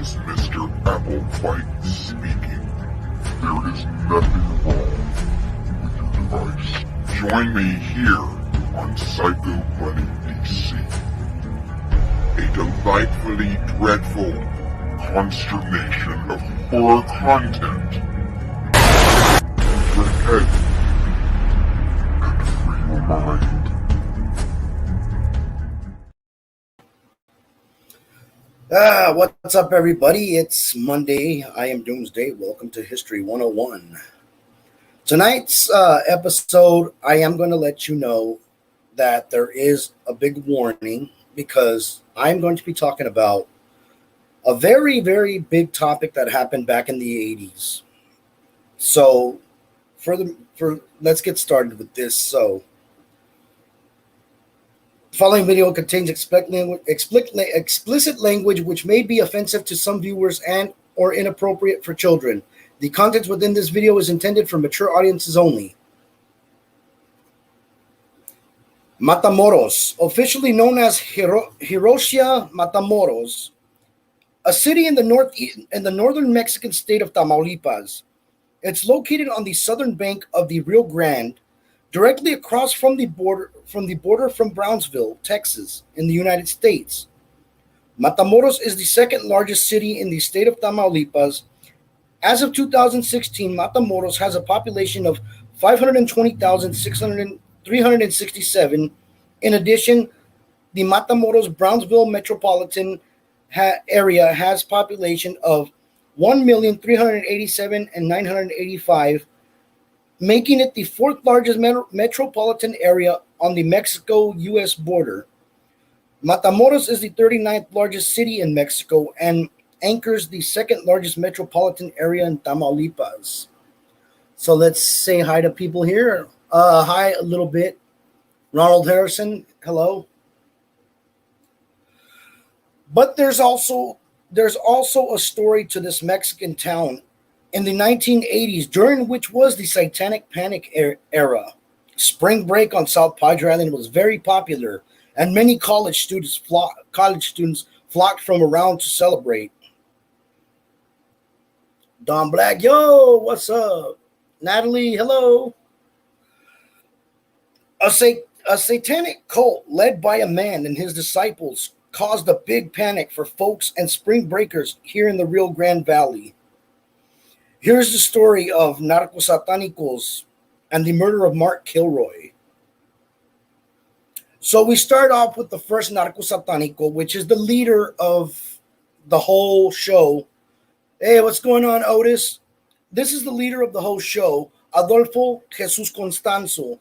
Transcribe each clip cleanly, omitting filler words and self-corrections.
is Mr. Applewhite speaking. There is nothing wrong with your device. Join me here on Psycho Money DC. A delightfully dreadful consternation of horror content. Use your head and free your mind. What's up, everybody? It's Monday. I am Doomsday. Welcome to History 101. Tonight's episode, I am going to let you know that there is a big warning because I'm going to be talking about a very, very big topic that happened back in the 80s. So, let's get started with this. So, the following video contains explicit language which may be offensive to some viewers and or inappropriate for children. The content within this video is intended for mature audiences only. Matamoros, officially known as Hiroshima Matamoros, a city in the northern Mexican state of Tamaulipas. It's located on the southern bank of the Rio Grande, directly across from the border from Brownsville, Texas, in the United States. Matamoros is the second largest city in the state of Tamaulipas. As of 2016, Matamoros has a population of 520,367. In addition, the Matamoros-Brownsville metropolitan area has population of 1,387,985, making it the fourth largest metropolitan area on the Mexico-U.S. border. Matamoros is the 39th largest city in Mexico and anchors the second largest metropolitan area in Tamaulipas. So let's say hi to people here. Hi a little bit. Ronald Harrison, hello. But there's also a story to this Mexican town in the 1980s, during which was the Satanic Panic era. Spring break on South Padre Island was very popular, and many college students flocked from around to celebrate. Don Black, yo, what's up? Natalie, hello. A satanic cult led by a man and his disciples caused a big panic for folks and spring breakers here in the Rio Grande Valley. Here's the story of Narcosatanist and the murder of Mark Kilroy. So we start off with the first Narcosatanist, which is the leader of the whole show. Hey, what's going on, Otis? This is the leader of the whole show, Adolfo Jesus Constanzo.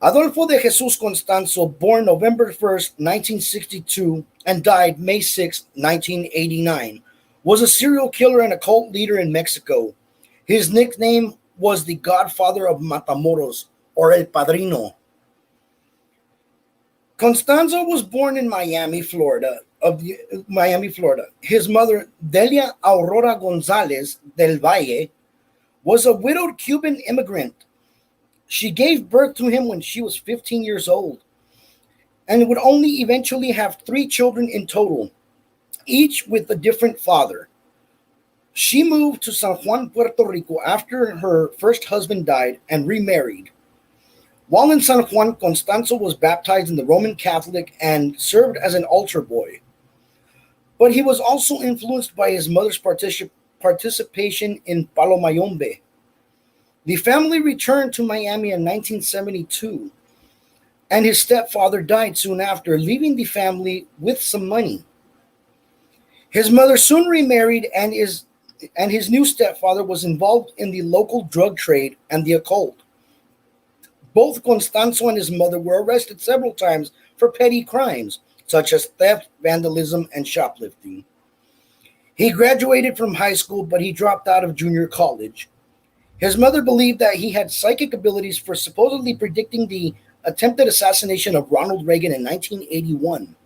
Adolfo de Jesus Constanzo, born November 1st, 1962, and died May 6, 1989. Was a serial killer and a cult leader in Mexico. His nickname was the Godfather of Matamoros, or El Padrino. Constanzo was born in Miami, Florida. His mother, Delia Aurora Gonzalez del Valle, was a widowed Cuban immigrant. She gave birth to him when she was 15 years old and would only eventually have 3 children in total, each with a different father. She moved to San Juan, Puerto Rico after her first husband died and remarried. While in San Juan, Constanzo was baptized in the Roman Catholic and served as an altar boy. But he was also influenced by his mother's participation in Palo Mayombe. The family returned to Miami in 1972, and his stepfather died soon after, leaving the family with some money. His mother soon remarried, and his new stepfather was involved in the local drug trade and the occult. Both Constanzo and his mother were arrested several times for petty crimes, such as theft, vandalism, and shoplifting. He graduated from high school, but he dropped out of junior college. His mother believed that he had psychic abilities for supposedly predicting the attempted assassination of Ronald Reagan in 1981.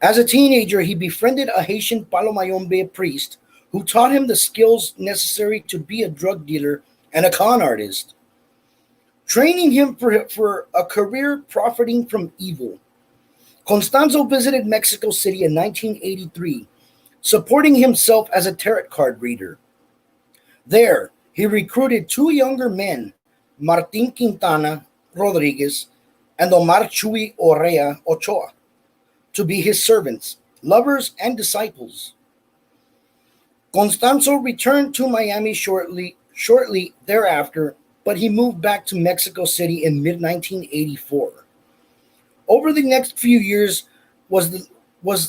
As a teenager, he befriended a Haitian Palo Mayombe priest who taught him the skills necessary to be a drug dealer and a con artist, training him for a career profiting from evil. Constanzo visited Mexico City in 1983 supporting himself as a tarot card reader. There, he recruited two younger men, Martin Quintana Rodriguez and Omar Chuy Orrea Ochoa, to be his servants, lovers, and disciples. Constanzo returned to Miami shortly thereafter, but he moved back to Mexico City in mid-1984. Over the next few years, was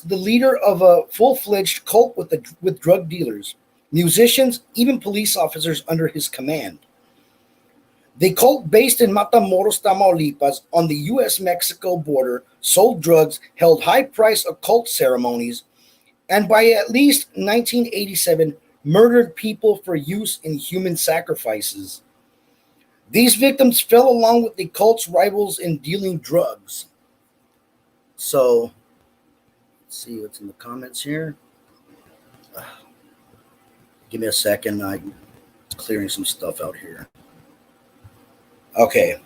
the leader of a full-fledged cult with drug dealers, musicians, even police officers under his command. The cult, based in Matamoros, Tamaulipas, on the U.S.-Mexico border, sold drugs, held high-price occult ceremonies, and by at least 1987, murdered people for use in human sacrifices. These victims fell along with the cult's rivals in dealing drugs. So, let's see what's in the comments here. Give me a second. I'm clearing some stuff out here. Okay.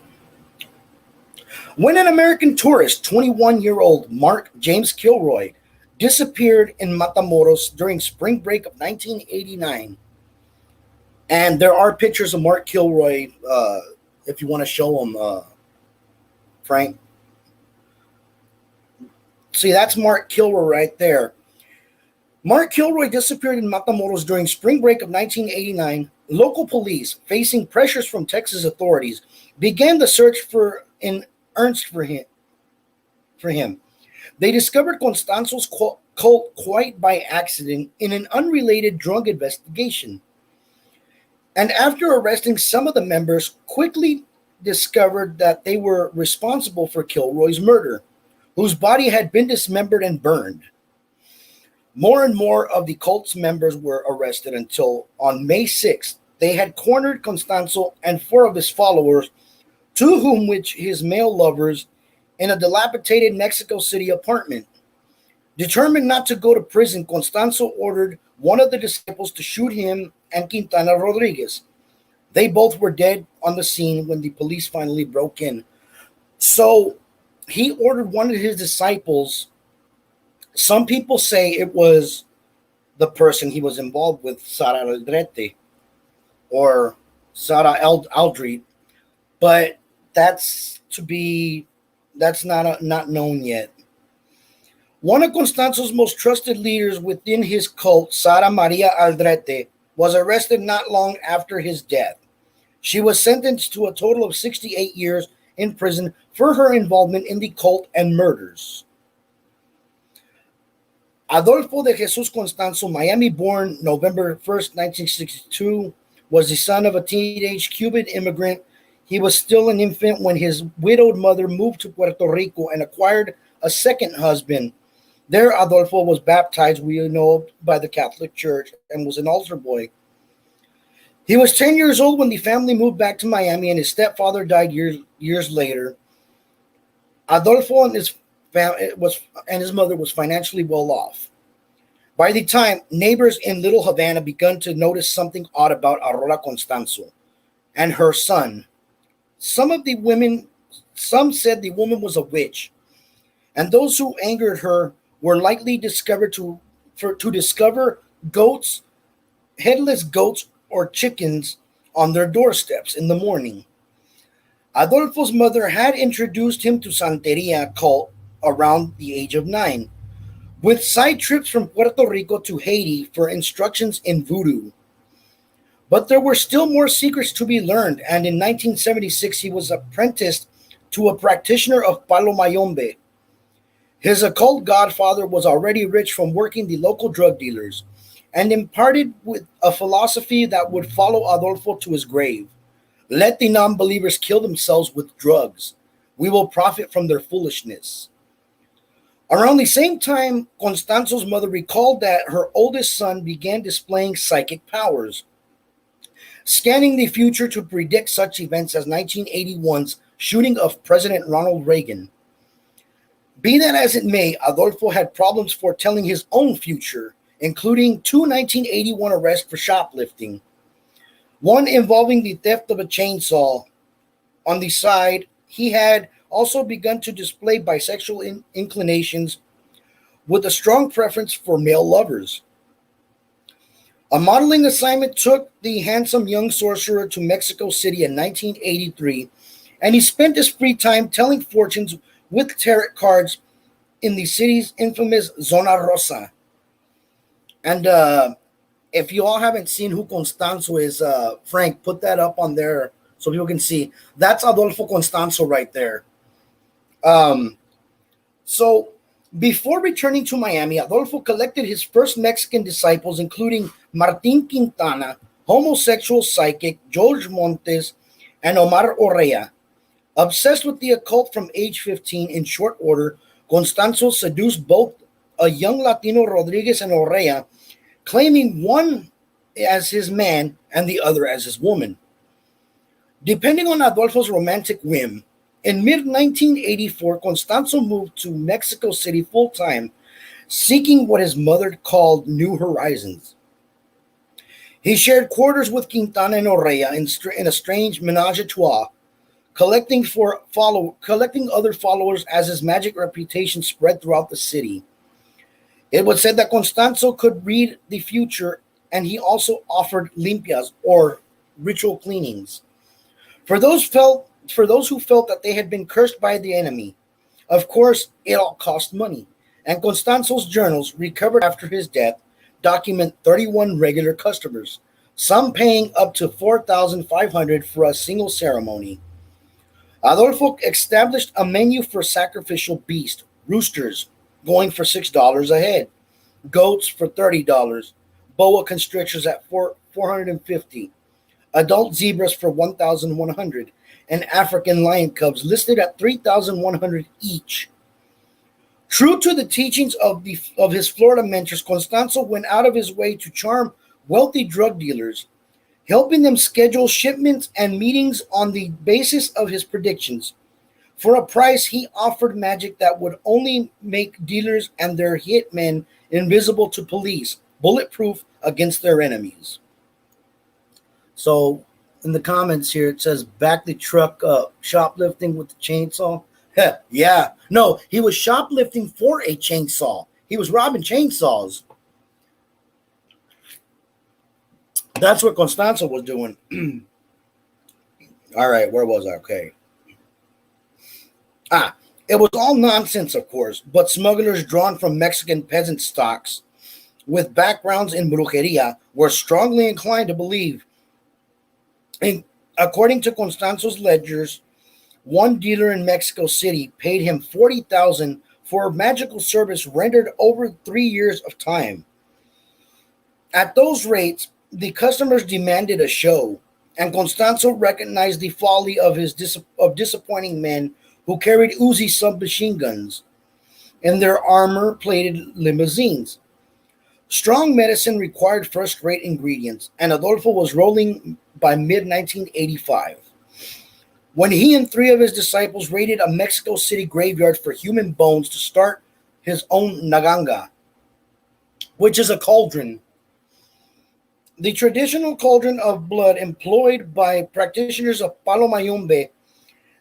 When an American tourist, 21-year-old Mark James Kilroy, disappeared in Matamoros during spring break of 1989, and there are pictures of Mark Kilroy, if you want to show them, Frank. See, that's Mark Kilroy right there. Mark Kilroy disappeared in Matamoros during spring break of 1989. Local police, facing pressures from Texas authorities, began the search for him. They discovered Constanzo's cult quite by accident in an unrelated drug investigation. And after arresting some of the members, quickly discovered that they were responsible for Kilroy's murder, whose body had been dismembered and burned. More and more of the cult's members were arrested until on May 6th, they had cornered Constanzo and four of his followers, two of whom which his male lovers, in a dilapidated Mexico City apartment. Determined not to go to prison, Constanzo ordered one of the disciples to shoot him and Quintana Rodriguez. They both were dead on the scene when the police finally broke in. So he ordered one of his disciples. Some people say it was the person he was involved with, Sara Aldrete or Sara Aldrete, but that's not known yet. One of Constanzo's most trusted leaders within his cult, Sara Maria Aldrete, was arrested not long after his death. She was sentenced to a total of 68 years in prison for her involvement in the cult and murders. Adolfo de Jesus Constanzo, Miami-born November 1st, 1962, was the son of a teenage Cuban immigrant. He was still an infant when his widowed mother moved to Puerto Rico and acquired a second husband. There, Adolfo was baptized, we know, by the Catholic Church and was an altar boy. He was 10 years old when the family moved back to Miami, and his stepfather died years later. Adolfo and his mother was financially well off. By the time neighbors in Little Havana began to notice something odd about Aurora Constanzo and her son, some said the woman was a witch, and those who angered her were likely discovered to discover headless goats or chickens on their doorsteps in the morning. Adolfo's mother had introduced him to Santeria cult around the age of 9, with side trips from Puerto Rico to Haiti for instructions in voodoo. But there were still more secrets to be learned, and in 1976 he was apprenticed to a practitioner of Palo Mayombe. His occult godfather was already rich from working the local drug dealers, and imparted with a philosophy that would follow Adolfo to his grave. Let the non-believers kill themselves with drugs. We will profit from their foolishness. Around the same time, Constanzo's mother recalled that her oldest son began displaying psychic powers, scanning the future to predict such events as 1981's shooting of President Ronald Reagan. Be that as it may, Adolfo had problems foretelling his own future, including two 1981 arrests for shoplifting, one involving the theft of a chainsaw. On the side, he had also begun to display bisexual inclinations with a strong preference for male lovers. A modeling assignment took the handsome young sorcerer to Mexico City in 1983, and he spent his free time telling fortunes with tarot cards in the city's infamous Zona Rosa. And if you all haven't seen who Constanzo is, Frank, put that up on there so people can see. That's Adolfo Constanzo right there. So before returning to Miami, Adolfo collected his first Mexican disciples, including Martin Quintana, homosexual psychic George Montes, and Omar Orrea. Obsessed with the occult from age 15, in short order, Constanzo seduced both a young Latino Rodriguez and Orrea, claiming one as his man and the other as his woman. Depending on Adolfo's romantic whim, in mid-1984, Constanzo moved to Mexico City full-time, seeking what his mother called new horizons. He shared quarters with Quintana and Orrea in a strange menage a trois, collecting other followers as his magic reputation spread throughout the city. It was said that Constanzo could read the future, and he also offered limpias, or ritual cleanings, for those who felt that they had been cursed by the enemy. Of course, it all cost money, and Constanzo's journals, recovered after his death, document 31 regular customers, some paying up to $4,500 for a single ceremony. Adolfo established a menu for sacrificial beasts: roosters, going for $6 a head, goats for $30, boa constrictors at $450, adult zebras for $1,100, and African lion cubs listed at $3,100 each. True to the teachings of his Florida mentors, Constanzo went out of his way to charm wealthy drug dealers, helping them schedule shipments and meetings on the basis of his predictions. For a price, he offered magic that would only make dealers and their hitmen invisible to police, bulletproof against their enemies. So, in the comments here, it says, back the truck up, shoplifting with the chainsaw. Yeah, no, he was shoplifting for a chainsaw. He was robbing chainsaws. That's what Constanzo was doing. All right, where was I? Okay. It was all nonsense, of course, but smugglers drawn from Mexican peasant stocks with backgrounds in brujeria were strongly inclined to believe. And according to Constanzo's ledgers, one dealer in Mexico City paid him $40,000 for a magical service rendered over 3 years of time. At those rates, the customers demanded a show, and Constanzo recognized the folly of disappointing men who carried Uzi submachine guns in their armor-plated limousines. Strong medicine required first-rate ingredients, and Adolfo was rolling by mid-1985 when he and 3 of his disciples raided a Mexico City graveyard for human bones to start his own naganga, which is a cauldron. The traditional cauldron of blood employed by practitioners of Palo Mayombe.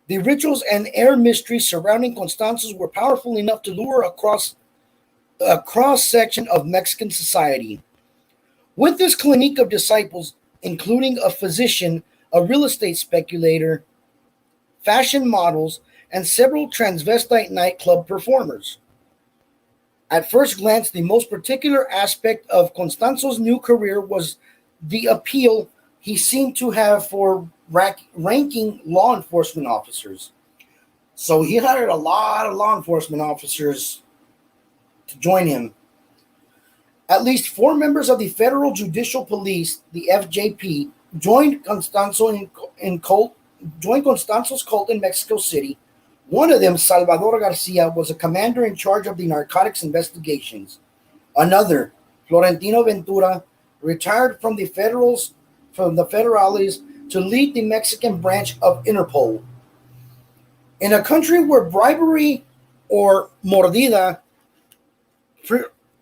The rituals and air mysteries surrounding Constanzo were powerful enough to lure across a cross-section of Mexican society. With this clique of disciples, including a physician, a real estate speculator, fashion models, and several transvestite nightclub performers. At first glance, the most particular aspect of Constanzo's new career was the appeal he seemed to have for ranking law enforcement officers. So he hired a lot of law enforcement officers to join him. At least 4 members of the Federal Judicial Police, the FJP, joined Constanzo's cult in Mexico City. One of them, Salvador Garcia, was a commander in charge of the narcotics investigations. Another, Florentino Ventura, retired from the Federales to lead the Mexican branch of Interpol. In a country where bribery, or mordida,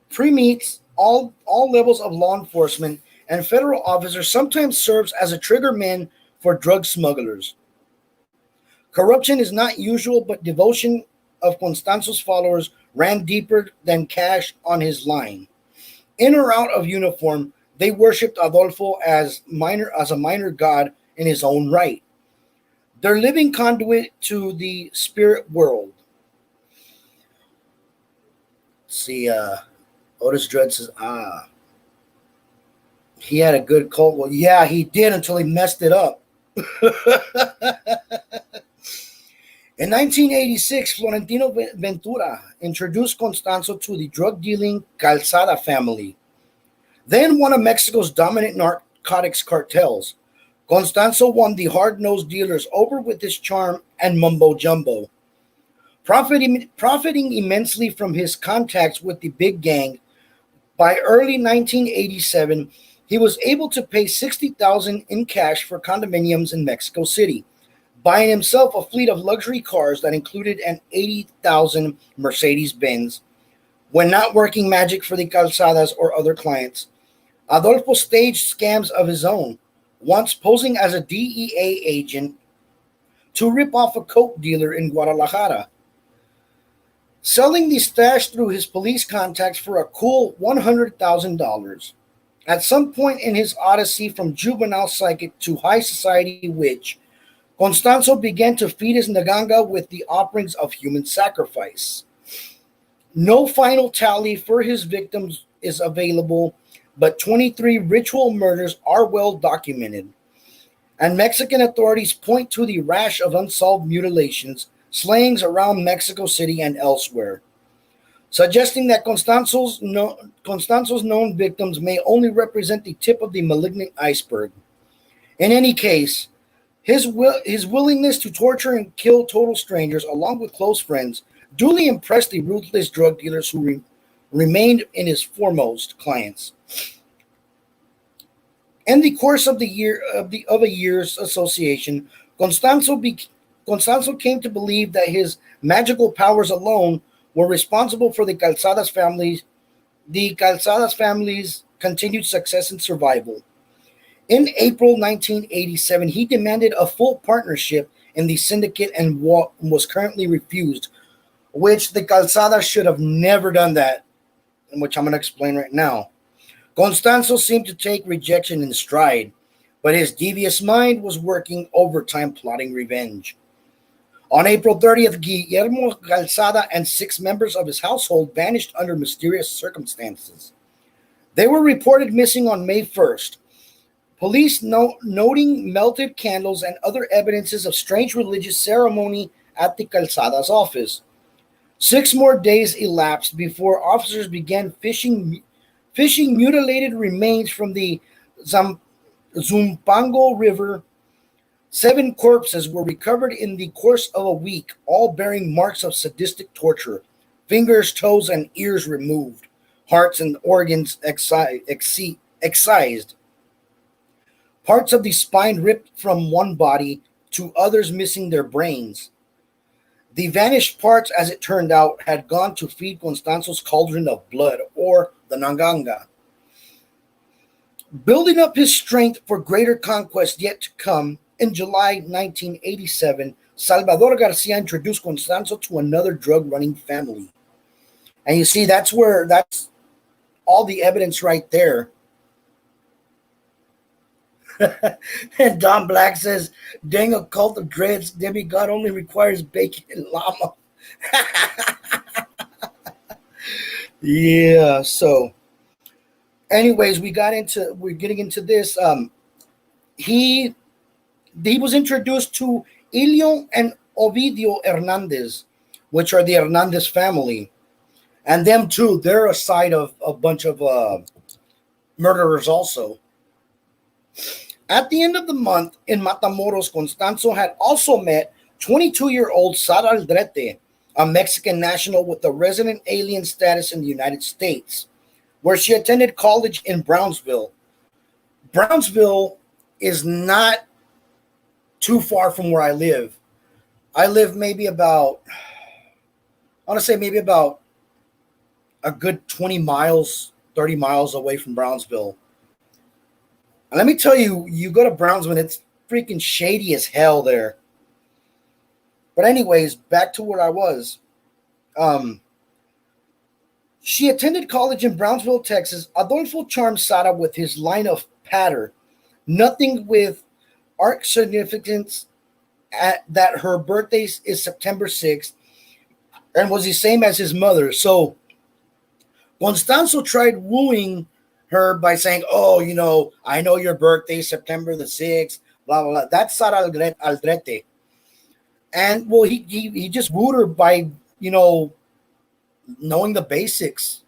permeates all levels of law enforcement, and federal officers sometimes serves as a trigger man for drug smugglers. Corruption is not usual, but devotion of Constanzo's followers ran deeper than cash on his line. In or out of uniform, They worshipped Adolfo as a minor god in his own right. Their living conduit to the spirit world. See, Otis Dredd says, he had a good cult. Well, yeah, he did until he messed it up. In 1986, Florentino Ventura introduced Constanzo to the drug-dealing Calzada family, then one of Mexico's dominant narcotics cartels. Constanzo won the hard-nosed dealers over with his charm and mumbo-jumbo. Profiting immensely from his contacts with the big gang, by early 1987, he was able to pay $60,000 in cash for condominiums in Mexico City, buying himself a fleet of luxury cars that included an $80,000 Mercedes-Benz. When not working magic for the Calzadas or other clients, Adolfo staged scams of his own, once posing as a DEA agent to rip off a coke dealer in Guadalajara, selling the stash through his police contacts for a cool $100,000. At some point in his odyssey from juvenile psychic to high society witch, Constanzo began to feed his Naganga with the offerings of human sacrifice. No final tally for his victims is available, but 23 ritual murders are well documented, and Mexican authorities point to the rash of unsolved mutilations, slayings around Mexico City and elsewhere, suggesting that Constanzo's known victims may only represent the tip of the malignant iceberg. In any case, his willingness to torture and kill total strangers, along with close friends, duly impressed the ruthless drug dealers who remained in his foremost clients. In the course of a year's association, Constanzo came to believe that his magical powers alone were responsible for the Calzadas family's continued success and survival. In April 1987, he demanded a full partnership in the syndicate and was currently refused, which the Calzadas should have never done that, which I'm going to explain right now. Constanzo seemed to take rejection in stride, but his devious mind was working overtime plotting revenge. On April 30th, Guillermo Calzada and 6 members of his household vanished under mysterious circumstances. They were reported missing on May 1st. Police noting melted candles and other evidences of strange religious ceremony at the Calzada's office. 6 more days elapsed before officers began fishing mutilated remains from the Zumpango River. 7 corpses were recovered in the course of a week, all bearing marks of sadistic torture: fingers, toes, and ears removed, hearts and organs excised, parts of the spine ripped from one body to others missing their brains. The vanished parts, as it turned out, had gone to feed Constanzo's cauldron of blood, or the Nanganga. Building up his strength for greater conquest yet to come, in July 1987, Salvador Garcia introduced Constanzo to another drug-running family. And you see, that's all the evidence right there. And Don Black says, dang, a cult of dreads, demigod only requires bacon and llama. Yeah, so anyways, we're getting into this. He was introduced to Elio and Ovidio Hernandez, which are the Hernandez family. And them too, they're a side of a bunch of murderers also. At the end of the month in Matamoros, Constanzo had also met 22-year-old Sara Aldrete, a Mexican national with a resident alien status in the United States, where she attended college in Brownsville. Brownsville is not too far from where I live. I live maybe about a good 20 miles, 30 miles away from Brownsville. And let me tell you, you go to Brownsville, it's freaking shady as hell there. But anyways, back to where I was. She attended college in Brownsville, Texas. Adolfo charmed Sara with his line of patter, nothing with arc significance that her birthday is September 6th and was the same as his mother. So Constanzo tried wooing her by saying, "Oh, I know your birthday is September the 6th, blah, blah, blah." That's Sara Aldrete. And, well, he just wooed her by, knowing the basics.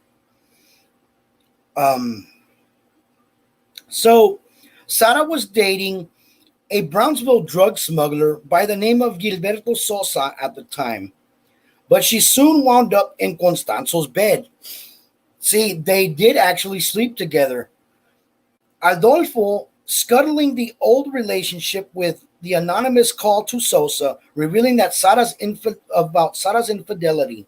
So Sara was dating a Brownsville drug smuggler by the name of Gilberto Sosa at the time, but she soon wound up in Constanzo's bed. See, they did actually sleep together. Adolfo scuttling the old relationship with the anonymous call to Sosa, revealing that about Sara's infidelity.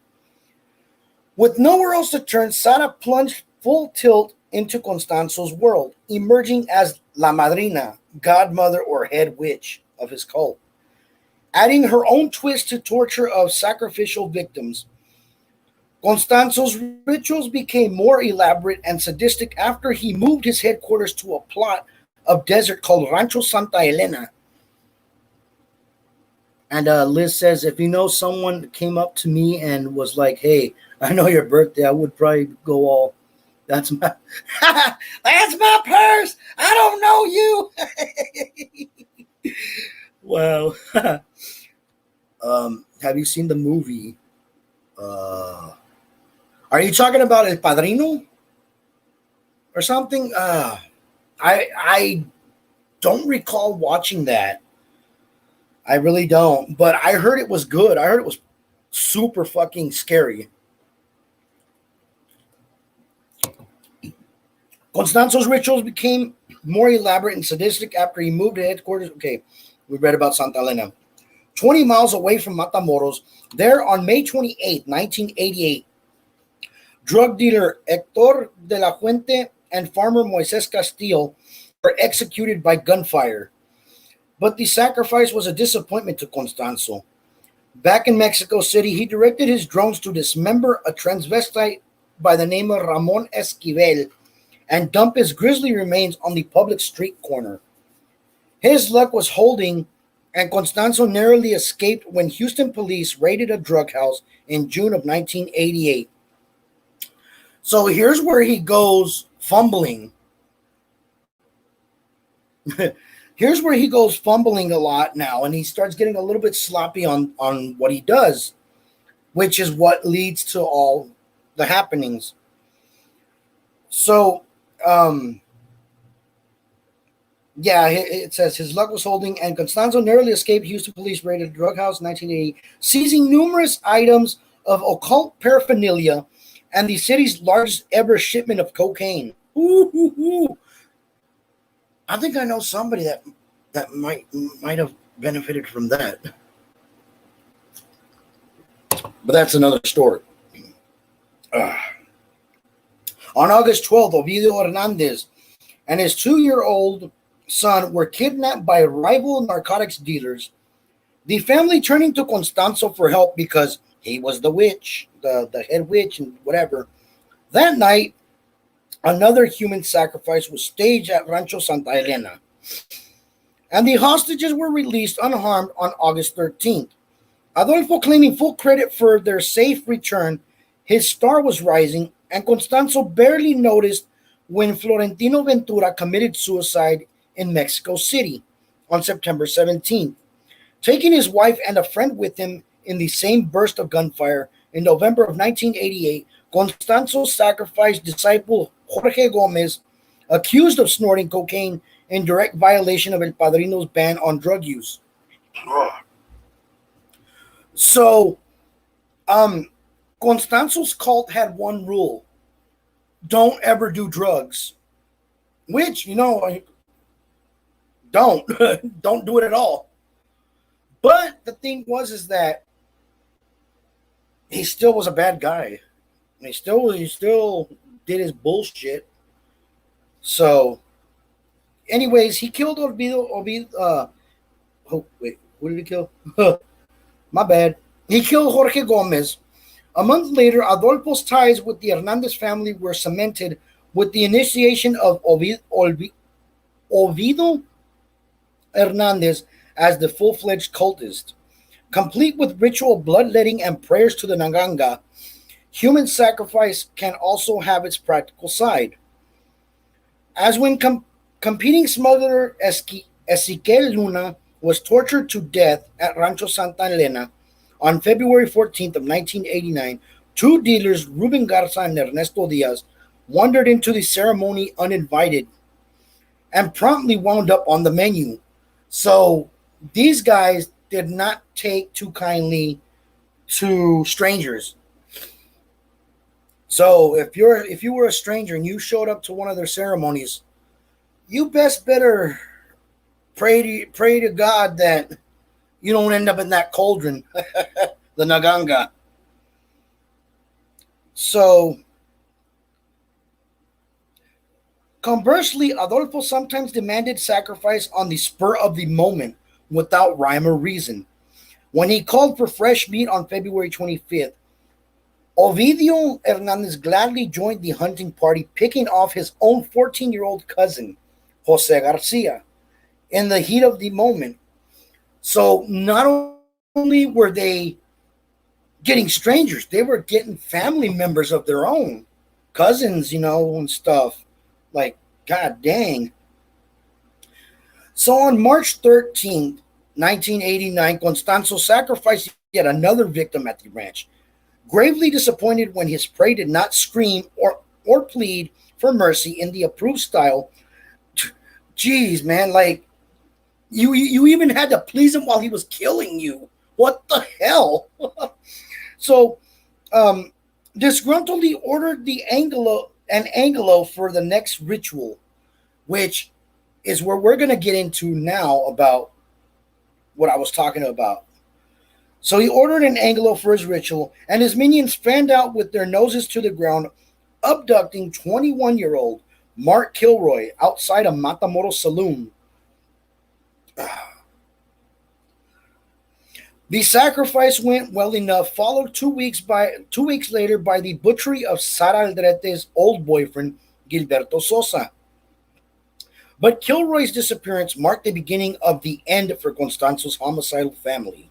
With nowhere else to turn, Sara plunged full tilt into Constanzo's world, emerging as La Madrina, godmother or head witch of his cult, adding her own twist to torture of sacrificial victims. Constanzo's rituals became more elaborate and sadistic after he moved his headquarters to a plot of desert called Rancho Santa Elena. And Liz says, if someone came up to me and was like, "Hey, I know your birthday," I would probably go all, "That's my that's my purse. I don't know you." Well, have you seen the movie? Are you talking about El Padrino or something? I don't recall watching that. I really don't. But I heard it was good. I heard it was super fucking scary. Constanzo's rituals became more elaborate and sadistic after he moved to headquarters. Okay, we read about Santa Elena. 20 miles away from Matamoros, there on May 28, 1988, drug dealer Hector de la Fuente and farmer Moises Castillo were executed by gunfire. But the sacrifice was a disappointment to Constanzo. Back in Mexico City, he directed his drones to dismember a transvestite by the name of Ramon Esquivel and dump his grisly remains on the public street corner. His luck was holding, and Constanzo narrowly escaped when Houston police raided a drug house in June of 1988. So here's where he goes fumbling. Here's where he goes fumbling a lot now, and he starts getting a little bit sloppy on what he does, which is what leads to all the happenings. So, it says his luck was holding, and Constanzo narrowly escaped. Houston police raided a drug house in 1980, seizing numerous items of occult paraphernalia and the city's largest ever shipment of cocaine. Ooh. I think I know somebody that might have benefited from that. But that's another story. On August 12th, Ovidio Hernandez and his 2-year-old son were kidnapped by rival narcotics dealers. The family turning to Constanzo for help because he was the witch, the head witch and whatever. That night, another human sacrifice was staged at Rancho Santa Elena, and the hostages were released unharmed on August 13th. Adolfo claiming full credit for their safe return. His star was rising, and Constanzo barely noticed when Florentino Ventura committed suicide in Mexico City on September 17th, taking his wife and a friend with him in the same burst of gunfire. In November of 1988, Constanzo sacrificed disciple Jorge Gomez, accused of snorting cocaine in direct violation of El Padrino's ban on drug use. So, Constanzo's cult had one rule: don't ever do drugs. Which, don't do it at all. But the thing is that he still was a bad guy. He still did his bullshit. So, anyways, he killed Ovidio. Who did he kill? My bad. He killed Jorge Gomez, A month later, Adolfo's ties with the Hernandez family were cemented with the initiation of Ovidio Hernandez as the full-fledged cultist. Complete with ritual bloodletting and prayers to the Naganga, human sacrifice can also have its practical side. As when competing smuggler Ezequiel Luna was tortured to death at Rancho Santa Elena on February 14th of 1989, two dealers, Ruben Garza and Ernesto Diaz, wandered into the ceremony uninvited and promptly wound up on the menu. So these guys did not take too kindly to strangers. So if you were a stranger and you showed up to one of their ceremonies, you best better pray to God that you don't end up in that cauldron, the Naganga. So conversely, Adolfo sometimes demanded sacrifice on the spur of the moment without rhyme or reason. When he called for fresh meat on February 25th, Ovidio Hernandez gladly joined the hunting party, picking off his own 14-year-old cousin, Jose Garcia, in the heat of the moment. So not only were they getting strangers, they were getting family members of their own, cousins, and stuff. Like, god dang. So on March 13th, 1989, Constanzo sacrificed yet another victim at the ranch. Gravely disappointed when his prey did not scream or plead for mercy in the approved style. Jeez, man, like you even had to please him while he was killing you. What the hell? So, disgruntled, he ordered an angelo for the next ritual, which is where we're going to get into now about what I was talking about. So he ordered an angelo for his ritual, and his minions fanned out with their noses to the ground, abducting 21-year-old Mark Kilroy outside a Matamoros saloon. The sacrifice went well enough, followed 2 weeks later by the butchery of Sara Aldrete's old boyfriend, Gilberto Sosa. But Kilroy's disappearance marked the beginning of the end for Constanzo's homicidal family.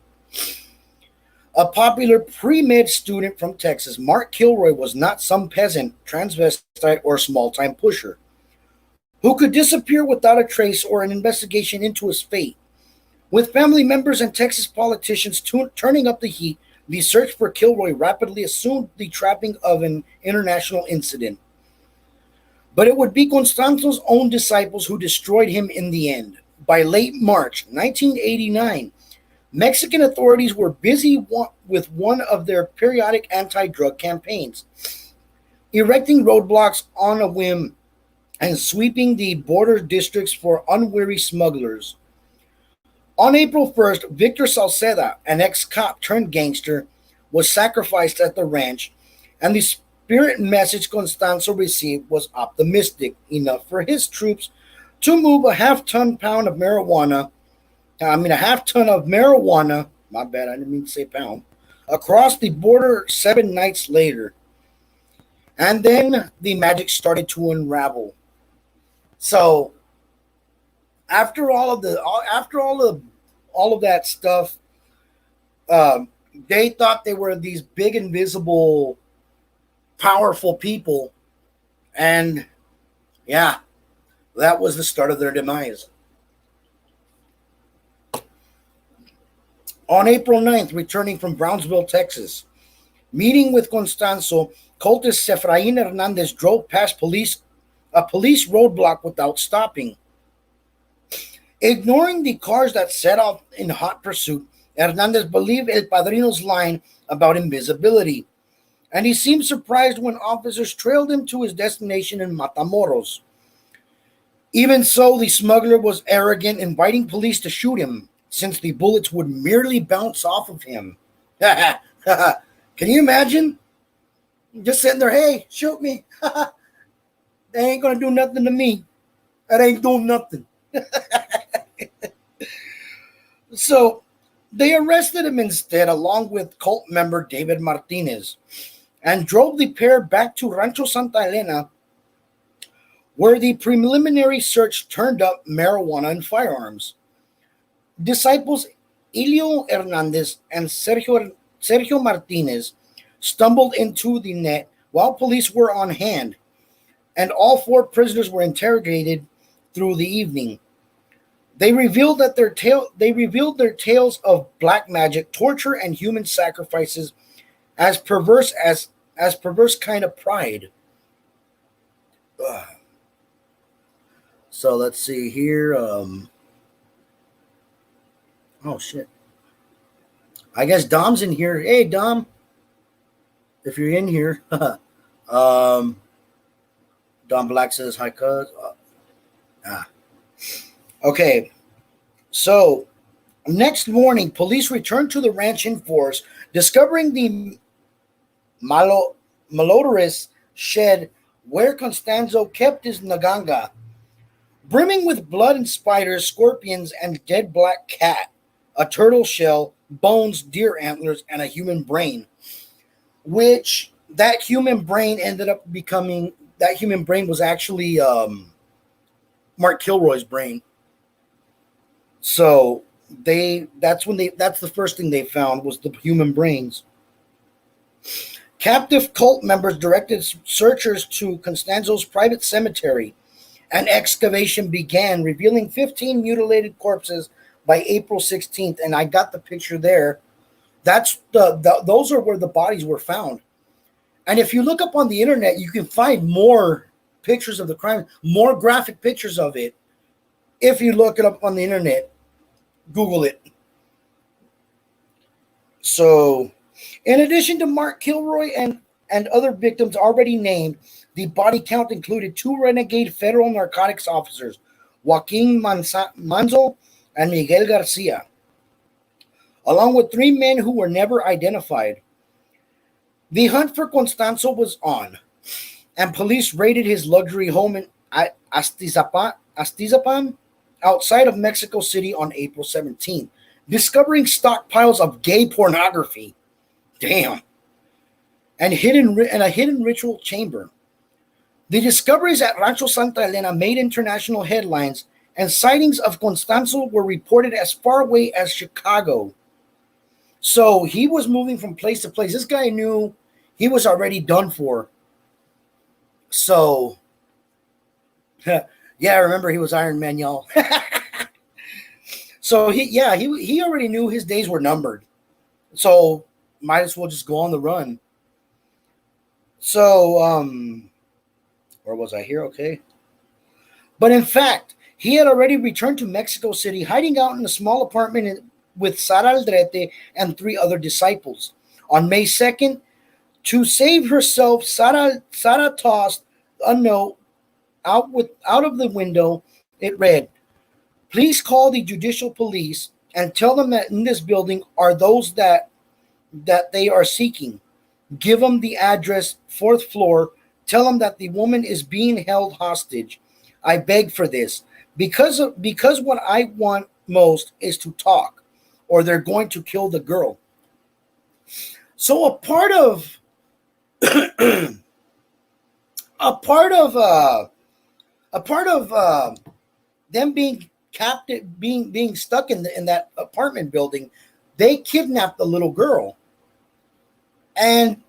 A popular pre-med student from Texas, Mark Kilroy was not some peasant, transvestite, or small-time pusher who could disappear without a trace or an investigation into his fate. With family members and Texas politicians turning up the heat, the search for Kilroy rapidly assumed the trapping of an international incident. But it would be Constanzo's own disciples who destroyed him in the end. By late March 1989, Mexican authorities were busy with one of their periodic anti-drug campaigns, erecting roadblocks on a whim and sweeping the border districts for unwary smugglers. On April 1st, Victor Salceda, an ex-cop turned gangster, was sacrificed at the ranch, and the spirit message Constanzo received was optimistic enough for his troops to move a half ton of marijuana, my bad, I didn't mean to say pound, across the border 7 nights later. And then the magic started to unravel. So after all of that stuff, they thought they were these big, invisible, powerful people, and yeah, that was the start of their demise. On April 9th, returning from Brownsville, Texas, meeting with Constanzo, cultist Sefrain Hernandez drove past a police roadblock without stopping. Ignoring the cars that set off in hot pursuit, Hernandez believed El Padrino's line about invisibility, and he seemed surprised when officers trailed him to his destination in Matamoros. Even so, the smuggler was arrogant, inviting police to shoot him, since the bullets would merely bounce off of him. Can you imagine? Just sitting there, hey, shoot me. They ain't going to do nothing to me. That ain't doing nothing. So, They arrested him instead, along with cult member David Martinez, and drove the pair back to Rancho Santa Elena, where the preliminary search turned up marijuana and firearms. Disciples Elio Hernandez and Sergio Martinez stumbled into the net while police were on hand, and all four prisoners were interrogated through the evening. They revealed their tales of black magic, torture, and human sacrifices as perverse kind of pride. Ugh. So let's see here. Oh shit! I guess Dom's in here. Hey Dom, if you're in here. Dom Black says hi, cuz. Okay, so next morning, police returned to the ranch in force, discovering the malodorous shed where Constanzo kept his naganga, brimming with blood and spiders, scorpions, and dead black cat, a turtle shell, bones, deer antlers, and a human brain, which that human brain was actually Mark Kilroy's brain. So that's the first thing they found was the human brains. Captive cult members directed searchers to Constanzo's private cemetery. An excavation began, revealing 15 mutilated corpses by April 16th, and I got the picture there. Those are where the bodies were found. And if you look up on the internet, you can find more pictures of the crime, more graphic pictures of it. If you look it up on the internet, Google it. So, in addition to Mark Kilroy and other victims already named, the body count included 2 renegade federal narcotics officers, Joaquin Manzo and Miguel Garcia, along with 3 men who were never identified. The hunt for Constanzo was on, and police raided his luxury home in Astizapan, outside of Mexico City on April 17th, discovering stockpiles of gay pornography. Damn. And a hidden ritual chamber. The discoveries at Rancho Santa Elena made international headlines, and sightings of Constanzo were reported as far away as Chicago. So he was moving from place to place. This guy knew he was already done for. So, yeah, remember he was Iron Man, y'all. So he already knew his days were numbered. So might as well just go on the run. So, where was I here? Okay. But in fact, he had already returned to Mexico City, hiding out in a small apartment with Sara Aldrete and 3 other disciples. On May 2nd, to save herself, Sara tossed a note out of the window. It read, "Please call the judicial police and tell them that in this building are those that they are seeking. Give them the address, 4th floor. Tell them that the woman is being held hostage. I beg for this because what I want most is to talk, or they're going to kill the girl." So a part of them being captive, being stuck in that apartment building, they kidnapped the little girl, and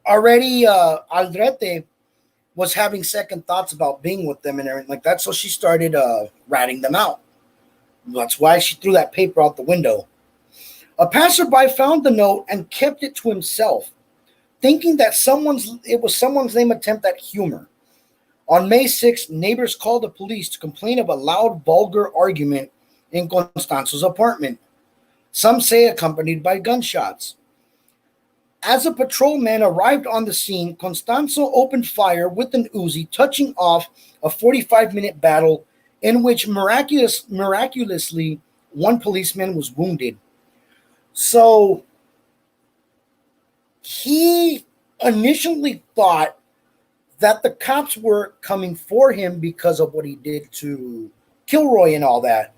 already Aldrete was having second thoughts about being with them and everything like that. So she started ratting them out. That's why she threw that paper out the window. A passerby found the note and kept it to himself, thinking that it was someone's lame attempt at humor. On May 6th, neighbors called the police to complain of a loud, vulgar argument in Constanzo's apartment. Some say accompanied by gunshots. As a patrolman arrived on the scene, Constanzo opened fire with an Uzi, touching off a 45-minute battle in which miraculously 1 policeman was wounded. So he initially thought that the cops were coming for him because of what he did to Kilroy and all that.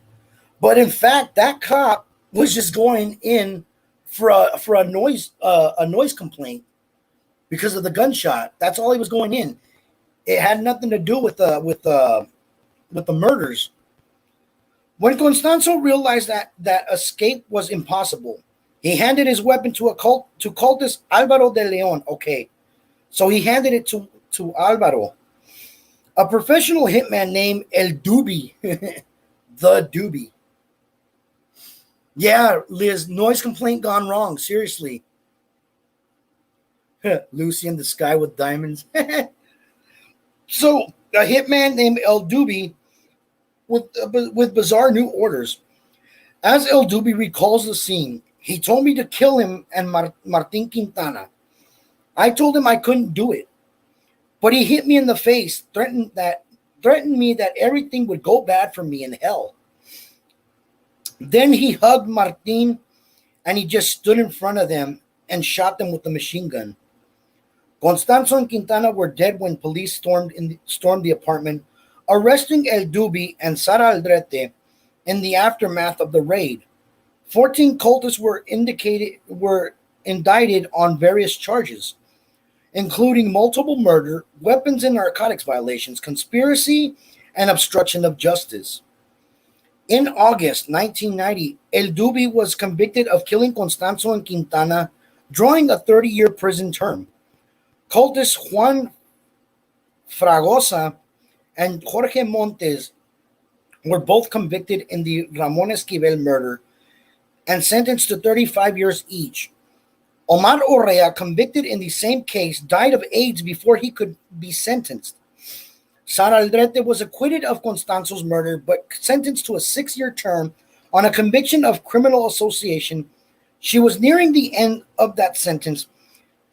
But in fact, that cop was just going in for a noise complaint because of the gunshot. That's all he was going in. It had nothing to do with the murders. When Constanzo realized that escape was impossible, he handed his weapon to cultist Alvaro de Leon. Okay, so he handed it to Alvaro, a professional hitman named El Dubi, the Doobie. Yeah, Liz, noise complaint gone wrong. Seriously. Lucy in the sky with diamonds. So, a hitman named El Dubi with bizarre new orders. As El Dubi recalls the scene, he told me to kill him and Martin Quintana. I told him I couldn't do it, but he hit me in the face, threatened me that everything would go bad for me in hell. Then he hugged Martin and he just stood in front of them and shot them with the machine gun. Constanzo and Quintana were dead when police stormed the apartment, arresting El Dubi and Sara Aldrete in the aftermath of the raid. 14 cultists were indicted on various charges, including multiple murder, weapons and narcotics violations, conspiracy, and obstruction of justice. In August 1990, El Dubi was convicted of killing Constanzo and Quintana, drawing a 30-year prison term. Cultist Juan Fragosa and Jorge Montes were both convicted in the Ramon Esquivel murder and sentenced to 35 years each. Omar Orrea, convicted in the same case, died of AIDS before he could be sentenced. Sara Aldrete was acquitted of Constanzo's murder, but sentenced to a 6-year term on a conviction of criminal association. She was nearing the end of that sentence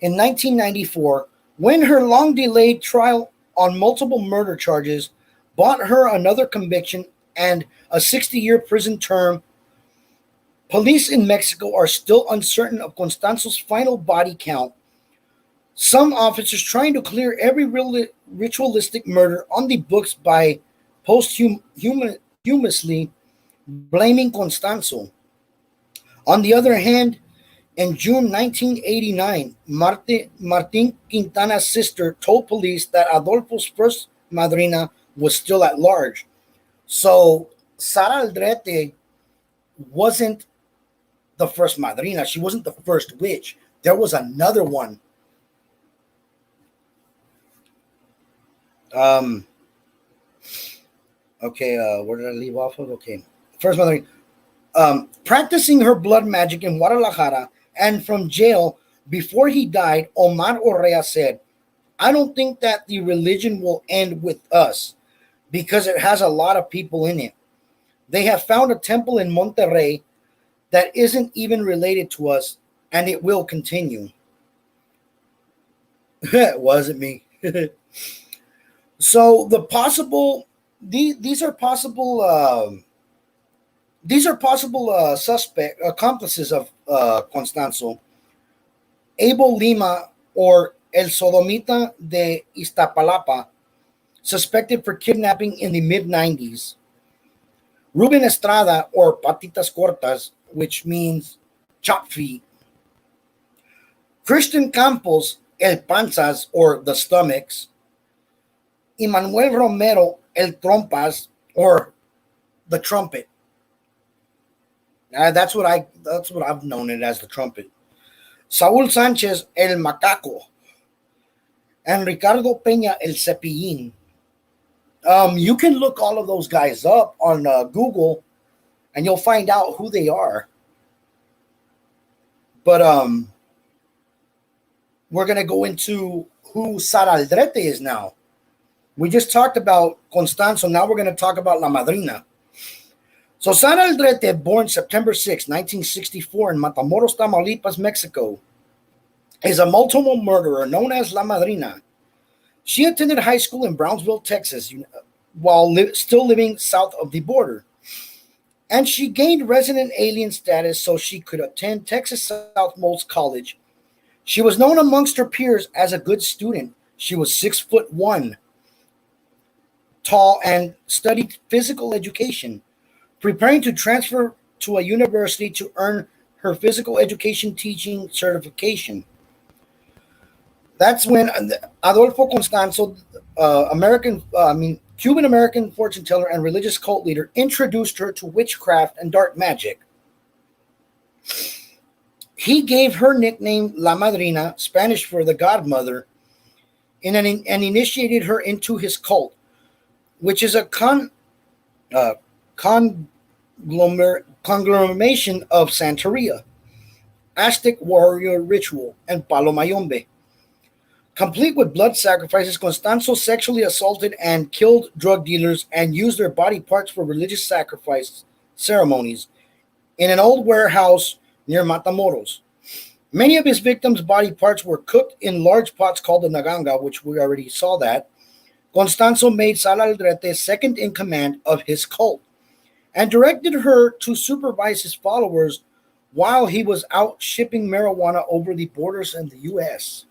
in 1994 when her long-delayed trial on multiple murder charges bought her another conviction and a 60-year prison term. Police in Mexico are still uncertain of Constanzo's final body count. Some officers trying to clear every ritualistic murder on the books by posthumously blaming Constanzo. On the other hand, in June 1989, Martin Quintana's sister told police that Adolfo's first madrina was still at large. So Sara Aldrete wasn't the first madrina. She wasn't the first witch. There was another one. Okay, where did I leave off of? Okay. First madrina. Practicing her blood magic in Guadalajara and from jail before he died, Omar Orrea said, I don't think that the religion will end with us because it has a lot of people in it. They have found a temple in Monterrey that isn't even related to us, and it will continue. It wasn't me. So these are possible accomplices of Constanzo. Abel Lima, or El Sodomita de Iztapalapa, suspected for kidnapping in the mid-90s. Ruben Estrada, or Patitas Cortas, which means chop feet. Christian Campos, El Panzas, or the stomachs. Emmanuel Romero, El Trompas, or the trumpet. That's what I've known it as, the trumpet. Saúl Sánchez, El Macaco, and Ricardo Peña, El Cepillín. You can look all of those guys up on Google, and you'll find out who they are. But we're gonna go into who Sara Aldrete is now. We just talked about Constanzo. Now we're gonna talk about La Madrina. So Sara Aldrete, born September 6, 1964 in Matamoros, Tamaulipas, Mexico, is a multiple murderer known as La Madrina. She attended high school in Brownsville, Texas, while still living south of the border. And she gained resident alien status so she could attend Texas Southmost College. She was known amongst her peers as a good student. She was 6'1", tall, and studied physical education, preparing to transfer to a university to earn her physical education teaching certification. That's when Adolfo Constanzo, Cuban American fortune teller and religious cult leader, introduced her to witchcraft and dark magic. He gave her nickname La Madrina, Spanish for the godmother, and initiated her into his cult, which is a conglomeration of Santeria, Aztec warrior ritual, and Palo Mayombe. Complete with blood sacrifices, Constanzo sexually assaulted and killed drug dealers and used their body parts for religious sacrifice ceremonies in an old warehouse near Matamoros. Many of his victims' body parts were cooked in large pots called the Naganga, which we already saw that. Constanzo made Sara Aldrete second in command of his cult and directed her to supervise his followers while he was out shipping marijuana over the borders in the U.S.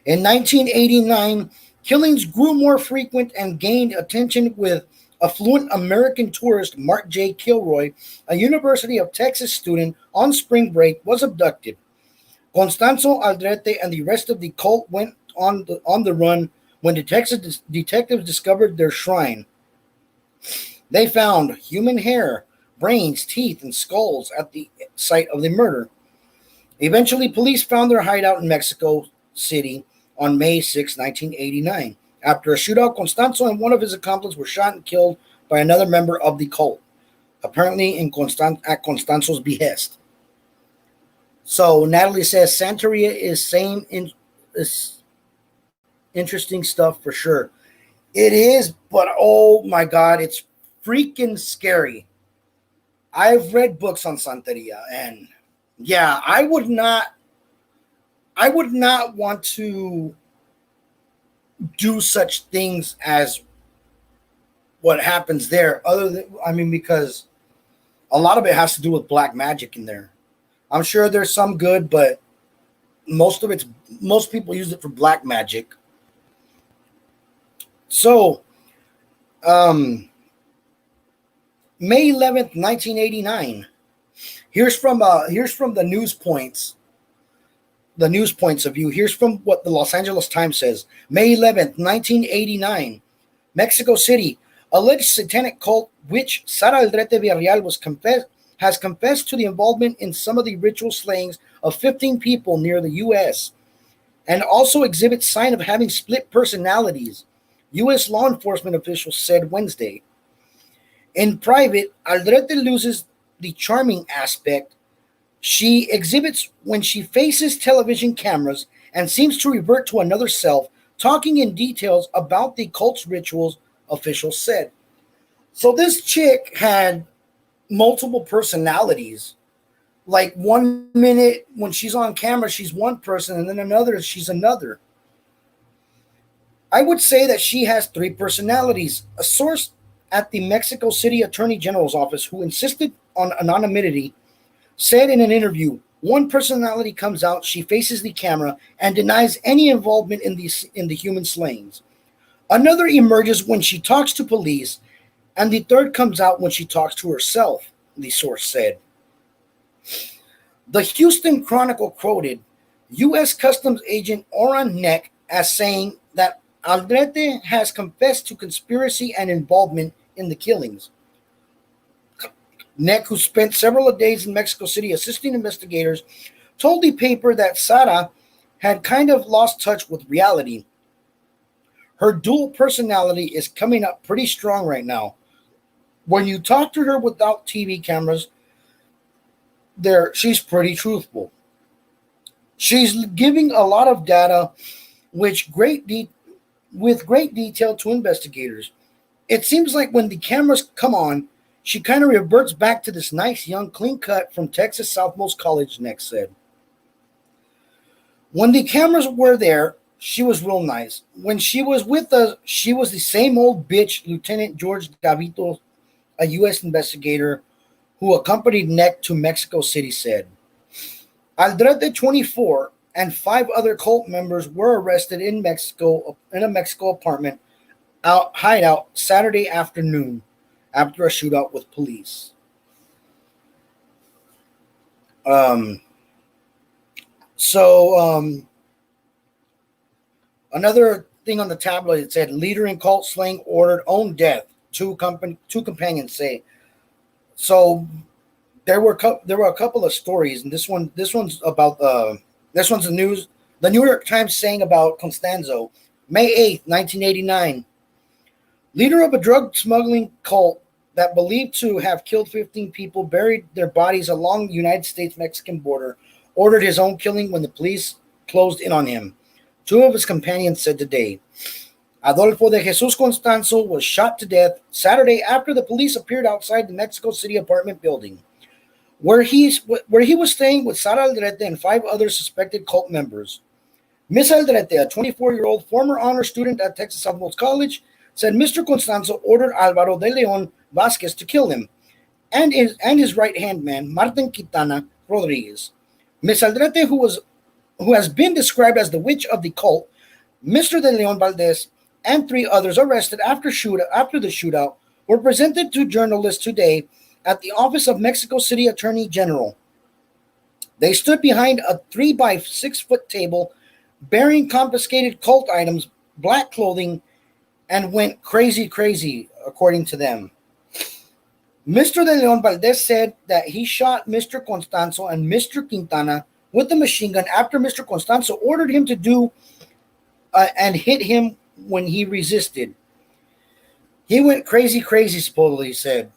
In 1989, killings grew more frequent and gained attention with affluent American tourist Mark Kilroy, a University of Texas student on spring break, was abducted. Constanzo Aldrete and the rest of the cult went on the run when detectives discovered their shrine. They found human hair, brains, teeth, and skulls at the site of the murder. Eventually, police found their hideout in Mexico City on May 6, 1989. After a shootout, Constanzo and one of his accomplices were shot and killed by another member of the cult, apparently at Constanzo's behest. So Natalie says Santeria is interesting stuff for sure. It is, but oh my God, it's freaking scary. I've read books on Santeria, and yeah, I would not want to do such things as what happens there, because a lot of it has to do with black magic in there. I'm sure there's some good, but most people use it for black magic. So, May 11th, 1989. Here's from the news points. The news points of view. Here's from what the Los Angeles Times says. May 11th, 1989. Mexico City. Alleged satanic cult witch Sara Aldrete Villarreal has confessed to the involvement in some of the ritual slayings of 15 people near the U.S. and also exhibits sign of having split personalities, U.S. law enforcement officials said Wednesday. In private, Aldrete loses the charming aspect she exhibits when she faces television cameras and seems to revert to another self, talking in details about the cult's rituals, officials said. So this chick had multiple personalities. Like 1 minute when she's on camera, she's one person, and then another, she's another. I would say that she has 3 personalities. A source at the Mexico City Attorney General's office, who insisted on anonymity, said in an interview, one personality comes out, she faces the camera and denies any involvement in the human slayings. Another emerges when she talks to police, and the third comes out when she talks to herself, the source said. The Houston Chronicle quoted U.S. Customs Agent Oran Neck as saying that Aldrete has confessed to conspiracy and involvement in the killings. Neck, who spent several days in Mexico City assisting investigators, told the paper that Sara had kind of lost touch with reality. Her dual personality is coming up pretty strong right now. When you talk to her without TV cameras, she's pretty truthful. She's giving a lot of data with great detail to investigators. It seems like when the cameras come on, she kind of reverts back to this nice, young, clean cut from Texas Southmost College, Neck said. When the cameras were there, she was real nice. When she was with us, she was the same old bitch, Lieutenant George Gavito, a U.S. investigator who accompanied Neck to Mexico City, said. Aldrete, 24, and 5 other cult members were arrested in a Mexico apartment hideout Saturday afternoon after a shootout with police. Um, so another thing on the tabloid, it said leader in cult slaying ordered own death. Two companions say. So there were a couple of stories, and this one's about this one's the news. The New York Times saying about Constanzo, May 8th, 1989. Leader of a drug smuggling cult that believed to have killed 15 people buried their bodies along the United States-Mexican border, ordered his own killing when the police closed in on him. Two of his companions said today. Adolfo Jesus Constanzo was shot to death Saturday after the police appeared outside the Mexico City apartment building, where he was staying with Sara Aldrete and 5 other suspected cult members. Miss Aldrete, a 24-year-old former honor student at Texas Southmost College, said Mr. Constanzo ordered Alvaro de Leon Vasquez to kill him and his right-hand man, Martin Quintana Rodriguez. Miss Aldrete, who has been described as the witch of the cult, Mr. de Leon Valdez, and 3 others arrested after the shootout were presented to journalists today at the office of Mexico City Attorney General. They stood behind a 3 by 6 foot table bearing confiscated cult items, black clothing, and went crazy, according to them. Mr. de Leon Valdez said that he shot Mr. Constanzo and Mr. Quintana with a machine gun after Mr. Constanzo ordered him to do and hit him when he resisted. He went crazy, supposedly said.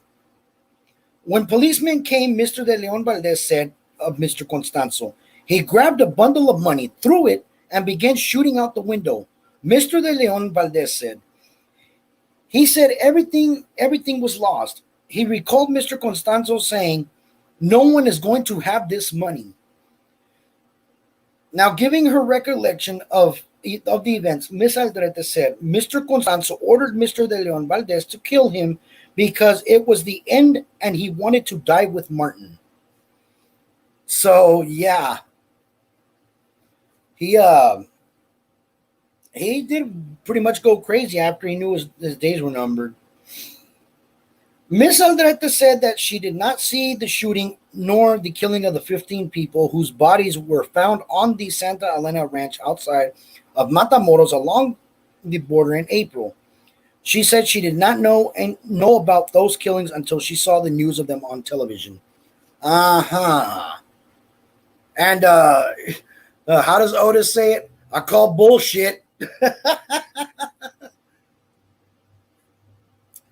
When policemen came, Mr. de Leon Valdez said of Mr. Constanzo, he grabbed a bundle of money, threw it, and began shooting out the window. Mr. de Leon Valdez said. He said everything was lost. He recalled Mr. Constanzo saying, no one is going to have this money. Now, giving her recollection of the events, Miss Aldrete said, Mr. Constanzo ordered Mr. de Leon Valdez to kill him because it was the end and he wanted to die with Martin. So, yeah. He did pretty much go crazy after he knew his days were numbered. Miss Aldrete said that she did not see the shooting nor the killing of the 15 people whose bodies were found on the Santa Elena ranch outside of Matamoros along the border in April. She said she did not know about those killings until she saw the news of them on television. Uh-huh. And how does Otis say it? I call bullshit.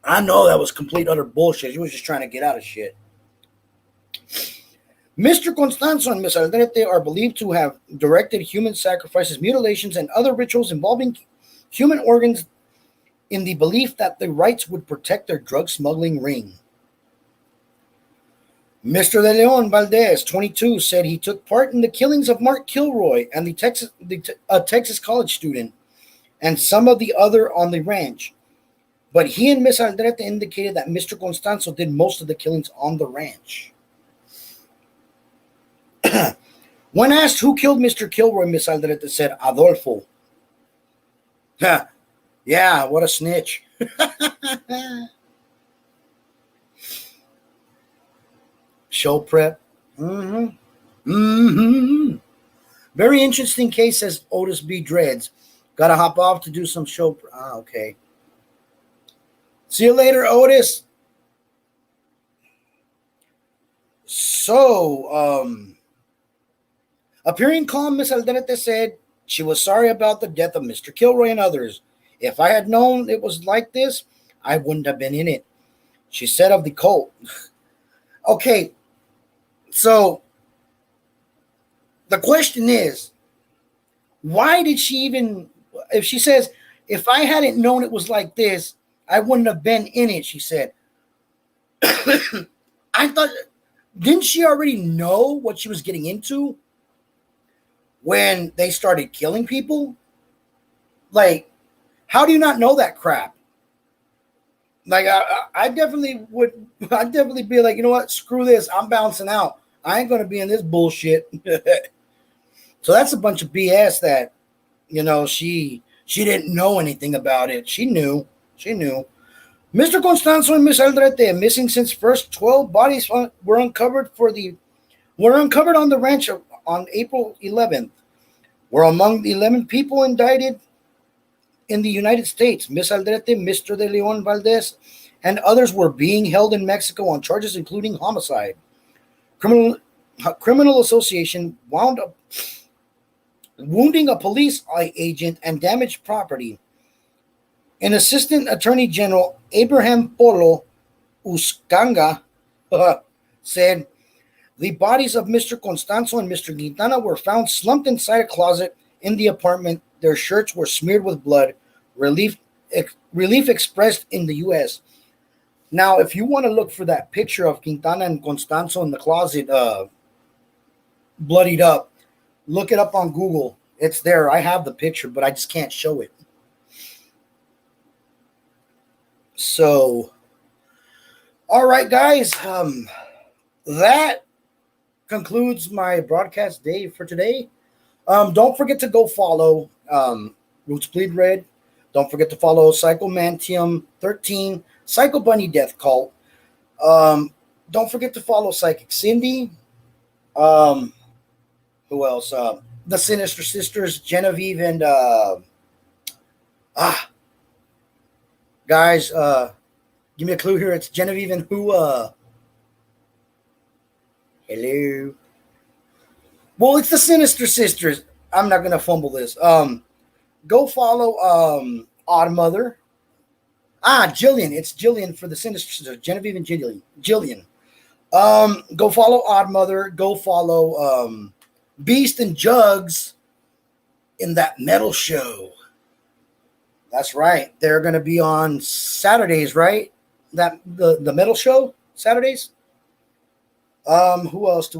I know that was complete utter bullshit. He was just trying to get out of shit. Mr. Constanzo and Miss Aldrete are believed to have directed human sacrifices, mutilations, and other rituals involving human organs in the belief that the rites would protect their drug smuggling ring. Mr. de Leon Valdez, 22, said he took part in the killings of Mark Kilroy and a Texas college student and some of the other on the ranch. But he and Miss Aldrete indicated that Mr. Constanzo did most of the killings on the ranch. When asked who killed Mr. Kilroy, Miss Aldrete said, Adolfo. Yeah, what a snitch. Show prep. Very interesting case, says Otis B. Dreads. Gotta hop off to do some show. Okay. See you later, Otis. So, appearing calm, Miss Aldrete said she was sorry about the death of Mr. Kilroy and others. If I had known it was like this, I wouldn't have been in it. She said of the cult. Okay, so the question is, why did she even, if she says, if I hadn't known it was like this, I wouldn't have been in it, she said. I thought, didn't she already know what she was getting into when they started killing people? Like, how do you not know that crap? Like, I definitely would, I'd definitely be like, you know what, screw this, I'm bouncing out. I ain't going to be in this bullshit. So that's a bunch of BS that, you know, she didn't know anything about it. She knew. She knew. Mr. Constanzo and Miss Aldrete, missing since first. 12 bodies were uncovered on the ranch on April 11th. Were among the 11 people indicted in the United States. Miss Aldrete, Mr. De Leon Valdez, and others were being held in Mexico on charges including homicide, criminal association, wounding a police agent, and damaged property. An Assistant Attorney General Abraham Polo Uscanga said the bodies of Mr. Constanzo and Mr. Quintana were found slumped inside a closet in the apartment. Their shirts were smeared with blood. Relief expressed in the U.S. Now, if you want to look for that picture of Quintana and Constanzo in the closet, bloodied up, look it up on Google. It's there. I have the picture, but I just can't show it. So, all right, guys. That concludes my broadcast day for today. Don't forget to go follow Roots Bleed Red. Don't forget to follow Psychomantium 13, Psycho Bunny Death Cult. Don't forget to follow Psychic Cindy. Who else? The Sinister Sisters, Genevieve, and guys, give me a clue here. It's Genevieve and who? Hello. Well, it's the Sinister Sisters. I'm not gonna fumble this. Go follow Odd Mother. Jillian. It's Jillian for the Sinister Sisters. Genevieve and Jillian. Go follow Odd Mother. Go follow Beast and Jugs in that metal show. That's right. They're gonna be on Saturdays, right? That the metal show Saturdays. Who else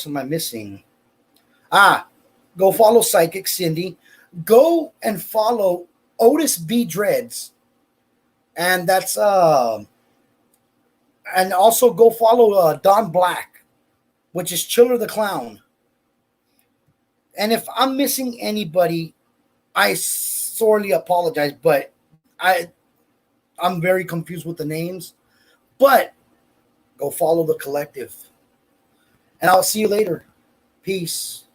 am I missing? Go follow Psychic Cindy. Go and follow Otis B. Dreads. And that's and also go follow Don Black, which is Chiller the Clown. And if I'm missing anybody, I sorely apologize, but I'm very confused with the names. But go follow the collective. And I'll see you later. Peace.